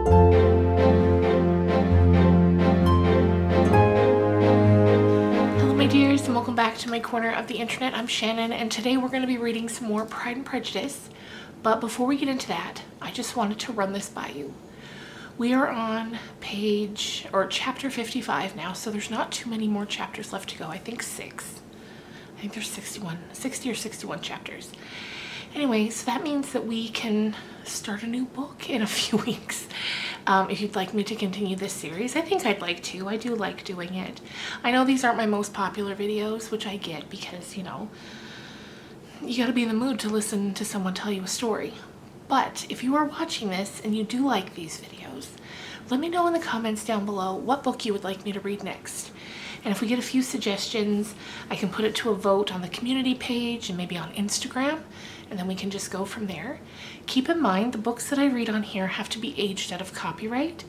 Hello my dears, and welcome back to my corner of the internet. I'm Shannon, and today we're going to be reading some more Pride and Prejudice. But before we get into that, I just wanted to run this by you. We are on chapter 55 now, so there's not too many more chapters left to go. I think 6. I think there's 60 or 61 chapters. Anyway, so that means that we can start a new book in a few weeks. If you'd like me to continue this series, I think I'd like to. I do like doing it. I know these aren't my most popular videos, which I get because, you know, you gotta be in the mood to listen to someone tell you a story. But if you are watching this and you do like these videos, let me know in the comments down below what book you would like me to read next. And if we get a few suggestions, I can put it to a vote on the community page and maybe on Instagram, and then we can just go from there. Keep in mind, the books that I read on here have to be aged out of copyright.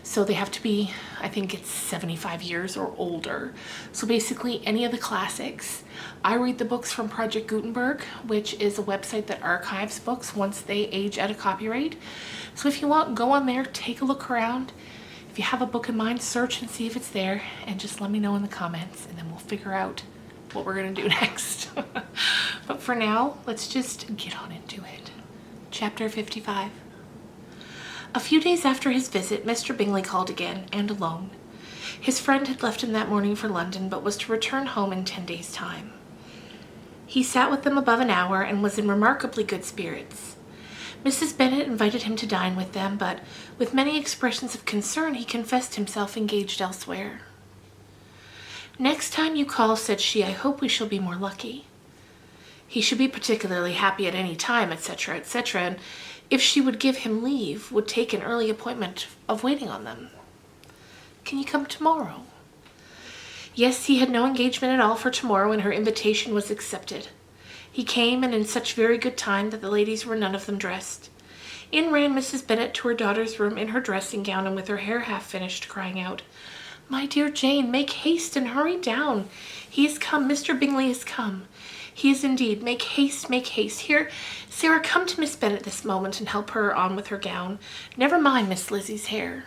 So they have to be, I think it's 75 years or older. So basically any of the classics. I read the books from Project Gutenberg, which is a website that archives books once they age out of copyright. So if you want, go on there, take a look around. If you have a book in mind, search and see if it's there, and just let me know in the comments, and then we'll figure out what we're gonna do next. But for now, let's just get on into it. Chapter 55. A few days after his visit, Mr. Bingley called again, and alone. His friend had left him that morning for London, but was to return home in 10 days' time. He sat with them above an hour, and was in remarkably good spirits. Mrs. Bennet invited him to dine with them, but with many expressions of concern he confessed himself engaged elsewhere. "Next time you call," said she, "I hope we shall be more lucky." He should be particularly happy at any time, etc., etc., and if she would give him leave, would take an early appointment of waiting on them. "Can you come tomorrow?" Yes, he had no engagement at all for tomorrow, and her invitation was accepted. He came, and in such very good time that the ladies were none of them dressed. In ran Mrs. Bennet to her daughter's room in her dressing gown and with her hair half finished, crying out, "My dear Jane, make haste and hurry down. He is come, Mr. Bingley is come. He is indeed. Make haste, make haste. Here, Sarah, come to Miss Bennet this moment and help her on with her gown. Never mind Miss Lizzie's hair."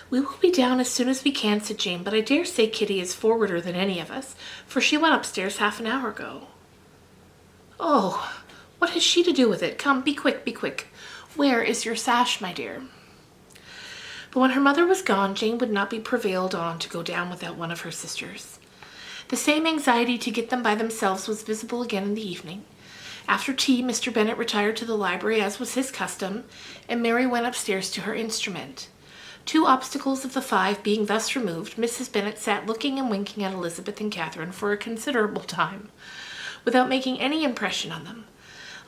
"We will be down as soon as we can," said Jane, "but I dare say Kitty is forwarder than any of us, for she went upstairs half an hour ago." "Oh, what has she to do with it? Come, be quick, be quick. Where is your sash, my dear?" But when her mother was gone, Jane would not be prevailed on to go down without one of her sisters. The same anxiety to get them by themselves was visible again in the evening. After tea, Mr. Bennet retired to the library, as was his custom, and Mary went upstairs to her instrument. 2 obstacles of the 5 being thus removed, Mrs. Bennet sat looking and winking at Elizabeth and Catherine for a considerable time, without making any impression on them.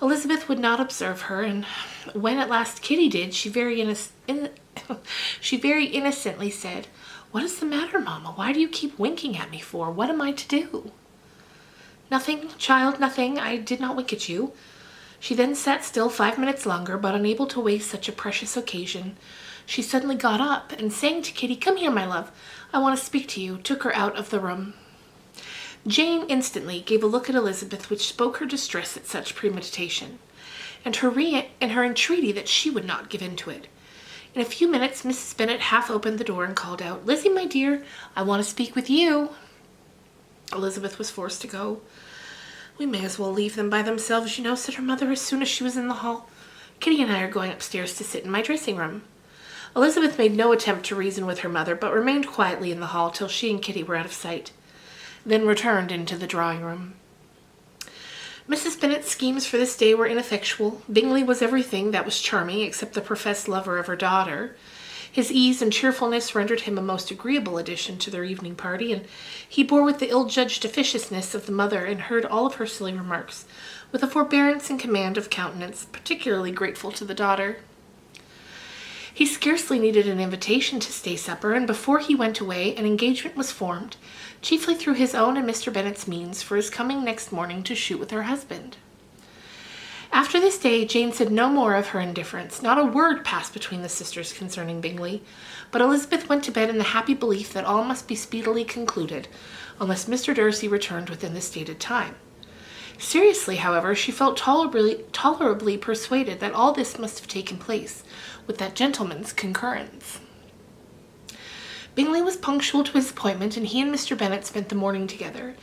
Elizabeth would not observe her, and when at last Kitty did, she very innocently said, "What is the matter, Mamma? Why do you keep winking at me for? What am I to do?" "Nothing, child, nothing. I did not wink at you." She then sat still 5 minutes longer, but unable to waste such a precious occasion, she suddenly got up, and saying to Kitty, "Come here, my love, I want to speak to you," took her out of the room. Jane instantly gave a look at Elizabeth which spoke her distress at such premeditation, and her entreaty that she would not give in to it. In a few minutes, Mrs. Bennet half opened the door and called out, "Lizzie, my dear, I want to speak with you." Elizabeth was forced to go. "We may as well leave them by themselves, you know," said her mother as soon as she was in the hall. "Kitty and I are going upstairs to sit in my dressing room." Elizabeth made no attempt to reason with her mother, but remained quietly in the hall till she and Kitty were out of sight, then returned into the drawing-room. Mrs. Bennet's schemes for this day were ineffectual. Bingley was everything that was charming except the professed lover of her daughter. His ease and cheerfulness rendered him a most agreeable addition to their evening party, and he bore with the ill-judged officiousness of the mother and heard all of her silly remarks with a forbearance and command of countenance particularly grateful to the daughter. He scarcely needed an invitation to stay supper, and before he went away an engagement was formed, chiefly through his own and Mr. Bennet's means, for his coming next morning to shoot with her husband. After this day, Jane said no more of her indifference. Not a word passed between the sisters concerning Bingley, but Elizabeth went to bed in the happy belief that all must be speedily concluded, unless Mr. Darcy returned within the stated time. Seriously, however, she felt tolerably persuaded that all this must have taken place with that gentleman's concurrence. Bingley was punctual to his appointment, and he and Mr. Bennet spent the morning together,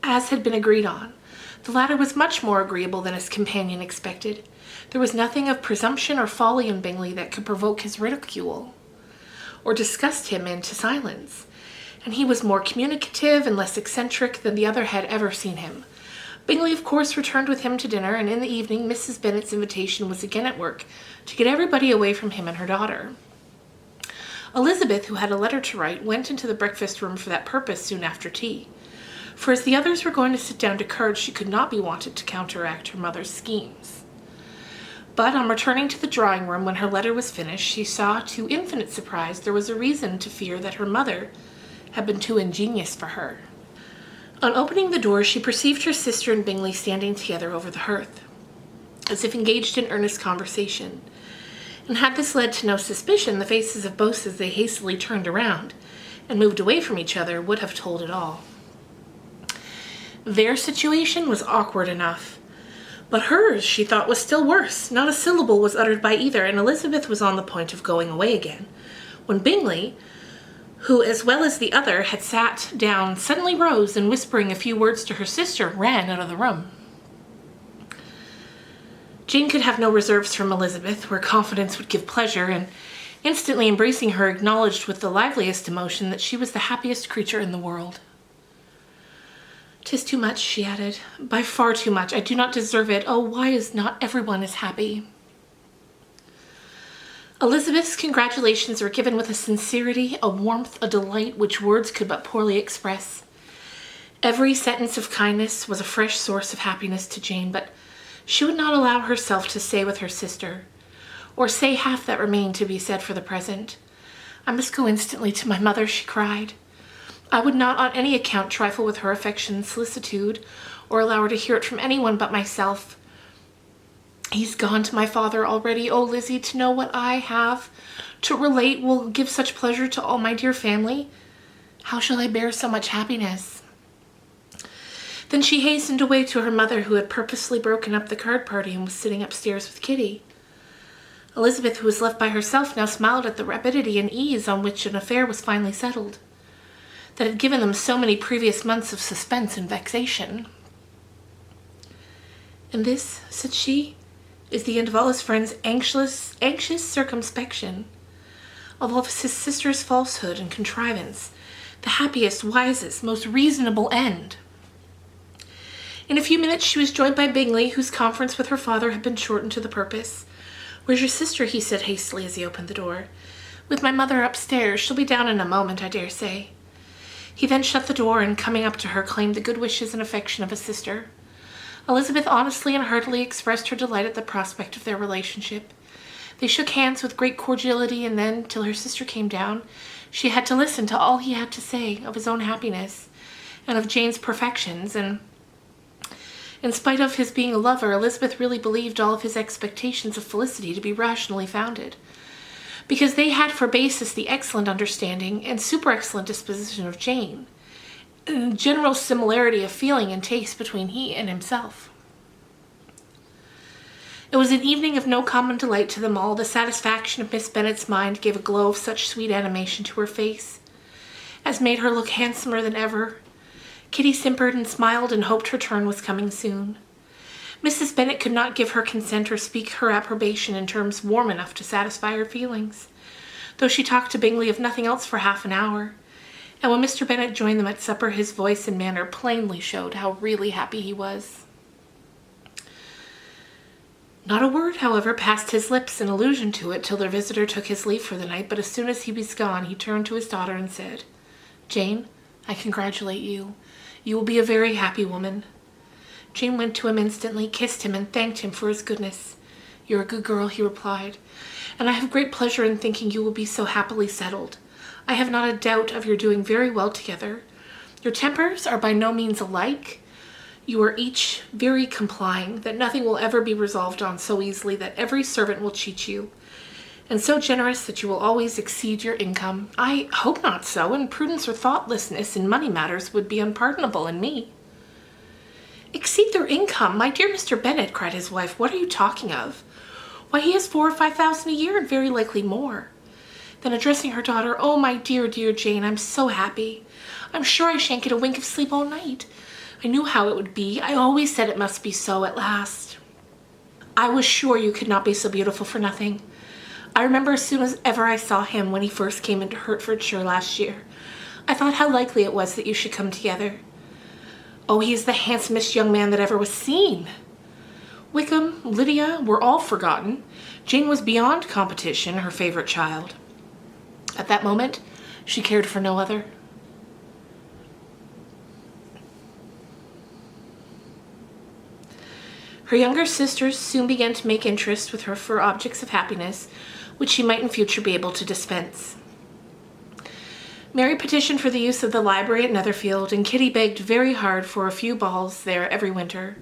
as had been agreed on. The latter was much more agreeable than his companion expected. There was nothing of presumption or folly in Bingley that could provoke his ridicule, or disgust him into silence, and he was more communicative and less eccentric than the other had ever seen him. Bingley, of course, returned with him to dinner, and in the evening Mrs. Bennet's invitation was again at work to get everybody away from him and her daughter. Elizabeth, who had a letter to write, went into the breakfast room for that purpose soon after tea, for as the others were going to sit down to cards, she could not be wanted to counteract her mother's schemes. But on returning to the drawing room when her letter was finished, she saw, to infinite surprise, there was a reason to fear that her mother had been too ingenious for her. On opening the door, she perceived her sister and Bingley standing together over the hearth, as if engaged in earnest conversation. And had this led to no suspicion, the faces of both as they hastily turned around and moved away from each other would have told it all. Their situation was awkward enough, but hers, she thought, was still worse. Not a syllable was uttered by either, and Elizabeth was on the point of going away again, when Bingley, who, as well as the other, had sat down, suddenly rose, and whispering a few words to her sister, ran out of the room. Jane could have no reserves from Elizabeth, where confidence would give pleasure, and instantly embracing her, acknowledged with the liveliest emotion that she was the happiest creature in the world. "'Tis too much," she added, "by far too much. I do not deserve it. Oh, why is not everyone as happy?" Elizabeth's congratulations were given with a sincerity, a warmth, a delight which words could but poorly express. Every sentence of kindness was a fresh source of happiness to Jane, but she would not allow herself to say with her sister, or say half that remained to be said for the present. "I must go instantly to my mother," she cried. "I would not on any account trifle with her affection and solicitude, or allow her to hear it from anyone but myself. He's gone to my father already. Oh, Lizzie, to know what I have to relate will give such pleasure to all my dear family. How shall I bear so much happiness?" Then she hastened away to her mother, who had purposely broken up the card party and was sitting upstairs with Kitty. Elizabeth, who was left by herself, now smiled at the rapidity and ease on which an affair was finally settled, that had given them so many previous months of suspense and vexation. "And this," said she, "is the end of all his friend's anxious circumspection, of all his sister's falsehood and contrivance, the happiest, wisest, most reasonable end." In a few minutes she was joined by Bingley, whose conference with her father had been shortened to the purpose. "Where's your sister?" he said hastily as he opened the door. "With my mother upstairs. She'll be down in a moment, I dare say." He then shut the door, and coming up to her, claimed the good wishes and affection of a sister. Elizabeth honestly and heartily expressed her delight at the prospect of their relationship. They shook hands with great cordiality, and then, till her sister came down, she had to listen to all he had to say of his own happiness and of Jane's perfections, and in spite of his being a lover, Elizabeth really believed all of his expectations of felicity to be rationally founded, because they had for basis the excellent understanding and super-excellent disposition of Jane, and general similarity of feeling and taste between he and himself. It was an evening of no common delight to them all. The satisfaction of Miss Bennet's mind gave a glow of such sweet animation to her face as made her look handsomer than ever. Kitty simpered and smiled and hoped her turn was coming soon. Mrs. Bennet could not give her consent or speak her approbation in terms warm enough to satisfy her feelings, though she talked to Bingley of nothing else for half an hour, and when Mr. Bennet joined them at supper, his voice and manner plainly showed how really happy he was. Not a word, however, passed his lips in allusion to it till their visitor took his leave for the night, but as soon as he was gone, he turned to his daughter and said, "Jane, I congratulate you. You will be a very happy woman." Jane went to him instantly, kissed him, and thanked him for his goodness. "You're a good girl," he replied, "and I have great pleasure in thinking you will be so happily settled. I have not a doubt of your doing very well together. Your tempers are by no means alike. You are each very complying, that nothing will ever be resolved on so easily that every servant will cheat you, and so generous that you will always exceed your income. I hope not so, and prudence or thoughtlessness in money matters would be unpardonable in me." Exceed their income? My dear Mr. Bennet, cried his wife, what are you talking of? Why, he has 4,000 or 5,000 a year, and very likely more. Then addressing her daughter, oh, my dear, dear Jane, I'm so happy. I'm sure I shan't get a wink of sleep all night. I knew how it would be. I always said it must be so at last. I was sure you could not be so beautiful for nothing. I remember as soon as ever I saw him when he first came into Hertfordshire last year, I thought how likely it was that you should come together. Oh, he is the handsomest young man that ever was seen. Wickham, Lydia were all forgotten. Jane was beyond competition, her favorite child. At that moment, she cared for no other. Her younger sisters soon began to make interest with her for objects of happiness, which she might in future be able to dispense. Mary petitioned for the use of the library at Netherfield, and Kitty begged very hard for a few balls there every winter.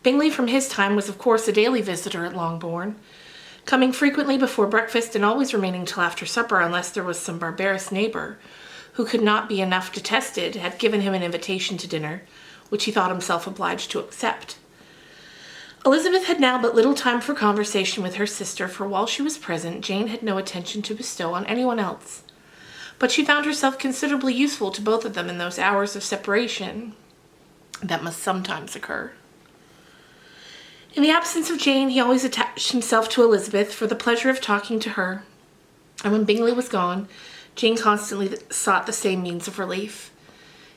Bingley from his time was of course a daily visitor at Longbourn, coming frequently before breakfast and always remaining till after supper unless there was some barbarous neighbour, who could not be enough detested, had given him an invitation to dinner, which he thought himself obliged to accept. Elizabeth had now but little time for conversation with her sister, for while she was present, Jane had no attention to bestow on anyone else. But she found herself considerably useful to both of them in those hours of separation that must sometimes occur. In the absence of Jane, he always attached himself to Elizabeth for the pleasure of talking to her, and when Bingley was gone, Jane constantly sought the same means of relief.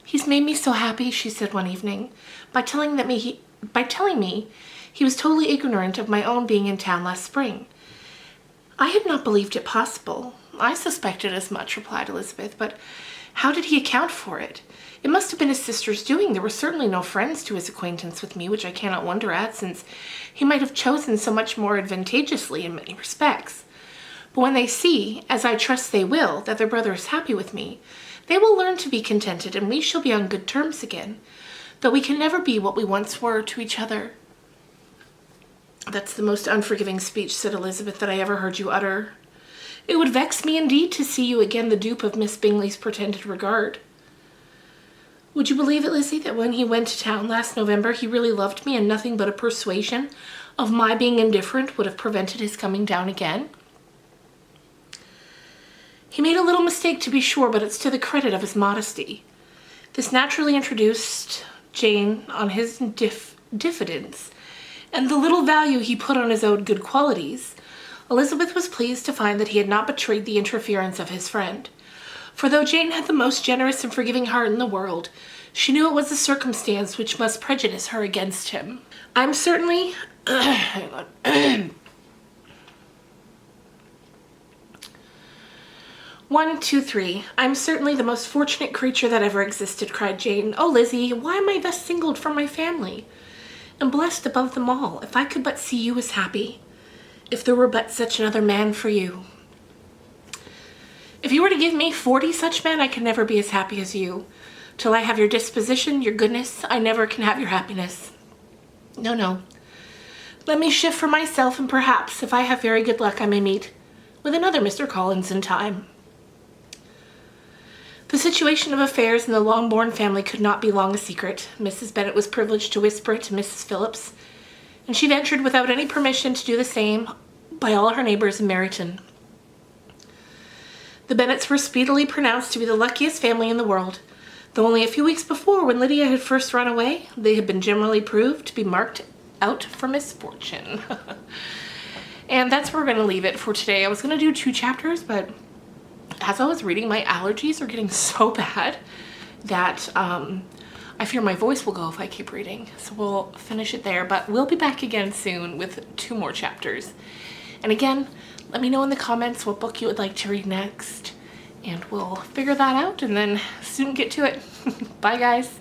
He's made me so happy, she said one evening, by telling me he was totally ignorant of my own being in town last spring. I had not believed it possible. I suspected as much, replied Elizabeth, but how did he account for it? It must have been his sister's doing. There were certainly no friends to his acquaintance with me, which I cannot wonder at, since he might have chosen so much more advantageously in many respects. But when they see, as I trust they will, that their brother is happy with me, they will learn to be contented, and we shall be on good terms again, though we can never be what we once were to each other. That's the most unforgiving speech, said Elizabeth, that I ever heard you utter. It would vex me indeed to see you again the dupe of Miss Bingley's pretended regard. Would you believe it, Lizzie, that when he went to town last November he really loved me, and nothing but a persuasion of my being indifferent would have prevented his coming down again? He made a little mistake, to be sure, but it's to the credit of his modesty. This naturally introduced Jane on his diffidence, and the little value he put on his own good qualities. Elizabeth was pleased to find that he had not betrayed the interference of his friend. For though Jane had the most generous and forgiving heart in the world, she knew it was a circumstance which must prejudice her against him. I'm certainly... hang on. 1, 2, 3. I'm certainly the most fortunate creature that ever existed, cried Jane. Oh, Lizzie, why am I thus singled from my family? And blessed above them all, if I could but see you as happy. If there were but such another man for you. If you were to give me 40 such men, I could never be as happy as you. Till I have your disposition, your goodness, I never can have your happiness. No, no. Let me shift for myself, and perhaps, if I have very good luck, I may meet with another Mr. Collins in time. The situation of affairs in the Longbourn family could not be long a secret. Mrs. Bennet was privileged to whisper it to Mrs. Phillips, and she ventured without any permission to do the same by all her neighbours in Meryton. The Bennets were speedily pronounced to be the luckiest family in the world, though only a few weeks before, when Lydia had first run away, they had been generally proved to be marked out for misfortune. And that's where we're going to leave it for today. I was going to do 2 chapters, but as I was reading, my allergies are getting so bad that I fear my voice will go if I keep reading. So we'll finish it there, but we'll be back again soon with 2 more chapters. And again, let me know in the comments what book you would like to read next, and we'll figure that out and then soon get to it. Bye, guys.